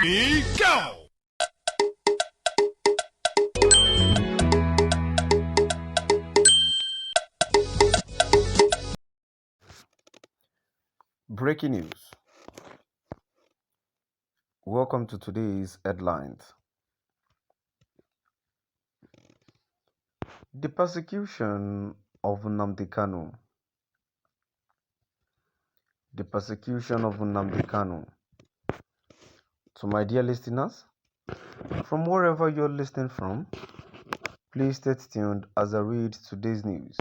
Ready, go! Breaking news. Welcome to today's headlines. The persecution of Nnamdi Kanu. The persecution of Nnamdi Kanu. To my dear listeners, from wherever you're listening from, please stay tuned as I read today's news.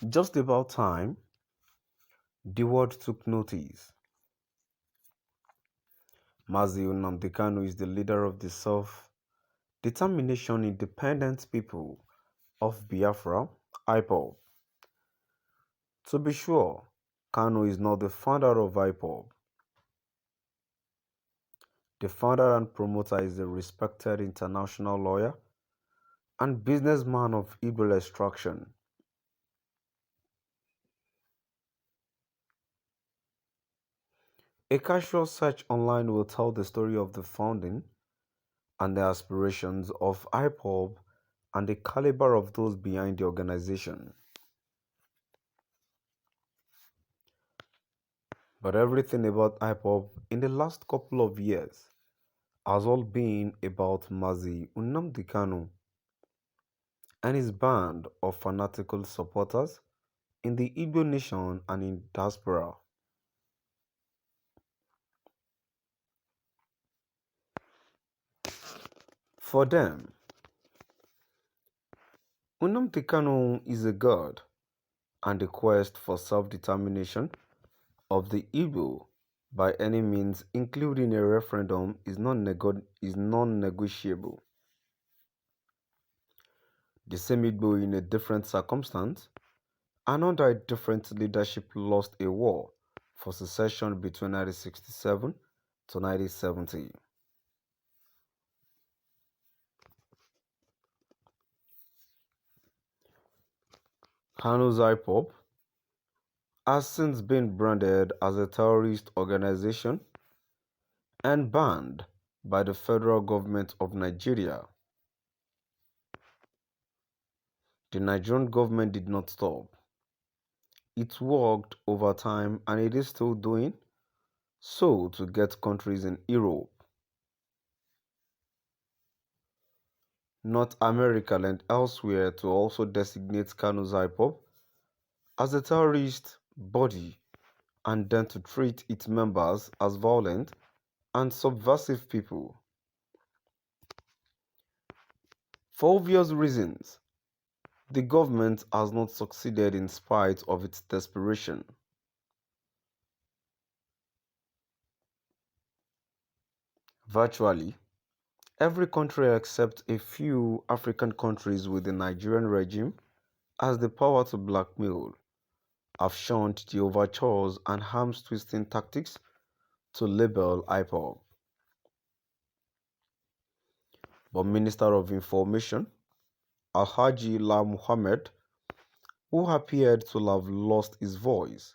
Just about time, the world took notice. Mazi Nnamdi Kanu is the leader of the Self-Determination Independent People of Biafra, IPOB. To be sure, Kanu is not the founder of IPOB. The founder and promoter is a respected international lawyer and businessman of Igbo extraction. A casual search online will tell the story of the founding and the aspirations of IPOB and the caliber of those behind the organization. But everything about IPOB in the last couple of years has all been about Mazi Nnamdi Kanu and his band of fanatical supporters in the Igbo nation and in diaspora. For them, Nnamdi Kanu is a god, and the quest for self-determination of the Igbo by any means, including a referendum, is non-negotiable. The same Igbo in a different circumstance and under a different leadership lost a war for secession between 1967 to 1970. Kanu's IPOB has since been branded as a terrorist organization and banned by the federal government of Nigeria. The Nigerian government did not stop. It worked over time and it is still doing so to get countries in Europe, North America and elsewhere to also designate Kanu's IPOB as a terrorist body and then to treat its members as violent and subversive people. For obvious reasons, the government has not succeeded in spite of its desperation. Virtually, every country except a few African countries with the Nigerian regime has the power to blackmail, have shunned the overtures and arms-twisting tactics to label IPOB. But Minister of Information, Alhaji La Muhammad, who appeared to have lost his voice,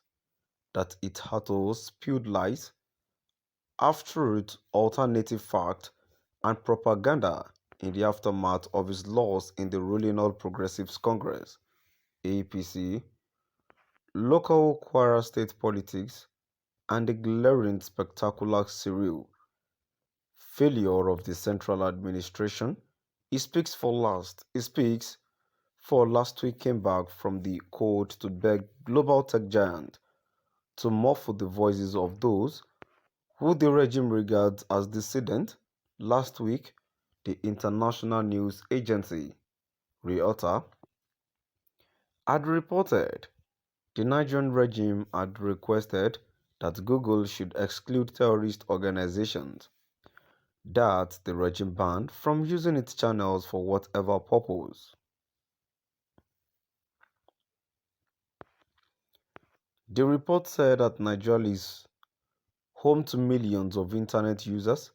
that it had to spewed lies, half-truth, alternative fact, and propaganda in the aftermath of his loss in the ruling All Progressives Congress, APC, local Kwara state politics, and the glaring spectacular serial failure of the central administration. He speaks for last week came back from the court to beg global tech giant to muffle the voices of those who the regime regards as dissident. Last week, the international news agency, Reuters, had reported the Nigerian regime had requested that Google should exclude terrorist organizations that the regime banned from using its channels for whatever purpose. The report said that Nigeria is home to millions of internet users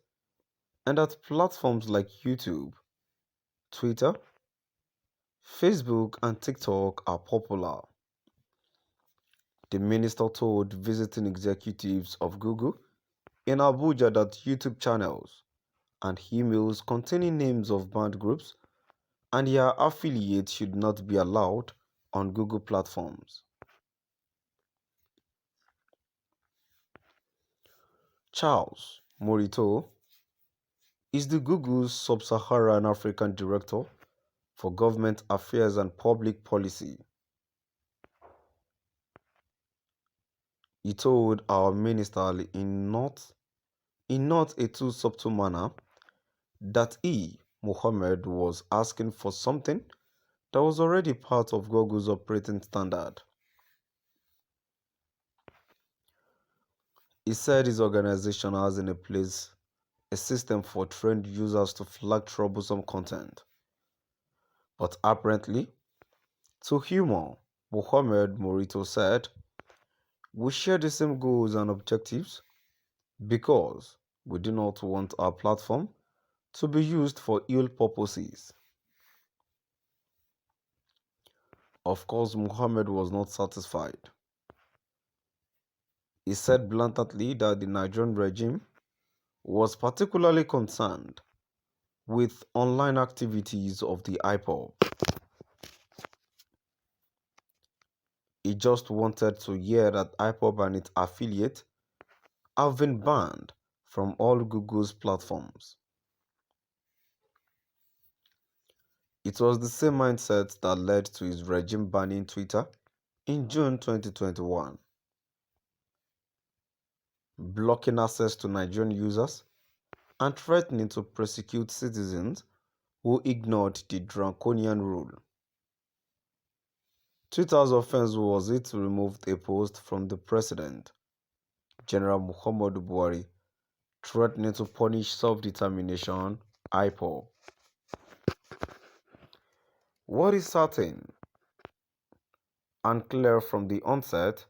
and that platforms like YouTube, Twitter, Facebook and TikTok are popular. The minister told visiting executives of Google in Abuja that YouTube channels and emails containing names of banned groups and their affiliates should not be allowed on Google platforms. Charles Morito is the Google's Sub-Saharan African Director for Government Affairs and Public Policy. He told our minister in not a too subtle manner that he, Mohammed, was asking for something that was already part of Google's operating standard. He said his organization has in place a system for trained users to flag troublesome content. But apparently, to humor, Mohammed Morito said, "We share the same goals and objectives because we do not want our platform to be used for ill purposes." Of course, Mohammed was not satisfied. He said bluntly that the Nigerian regime was particularly concerned with online activities of the IPOB. He just wanted to hear that IPOB and its affiliates have been banned from all Google's platforms. It was the same mindset that led to his regime banning Twitter in June 2021, blocking access to Nigerian users and threatening to prosecute citizens who ignored the draconian rule. Twitter's offense was it removed a post from the president, General Muhammadu Buhari, threatening to punish self-determination (IPOB). What is certain and clear from the onset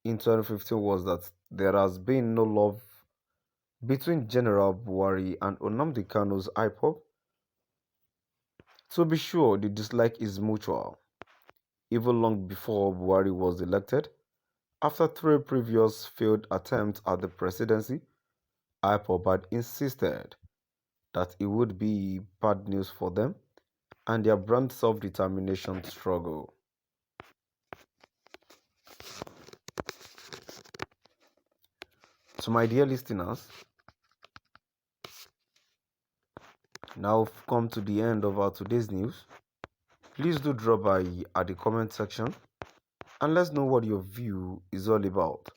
in 2015 was that there has been no love between General Buhari and Nnamdi Kanu's IPOB. To be sure, the dislike is mutual. Even long before Buhari was elected, after 3 previous failed attempts at the presidency, IPOB had insisted that it would be bad news for them and their brand self-determination struggle. To my dear listeners, now we've come to the end of our today's news. Please do drop by at the comment section and let's know what your view is all about.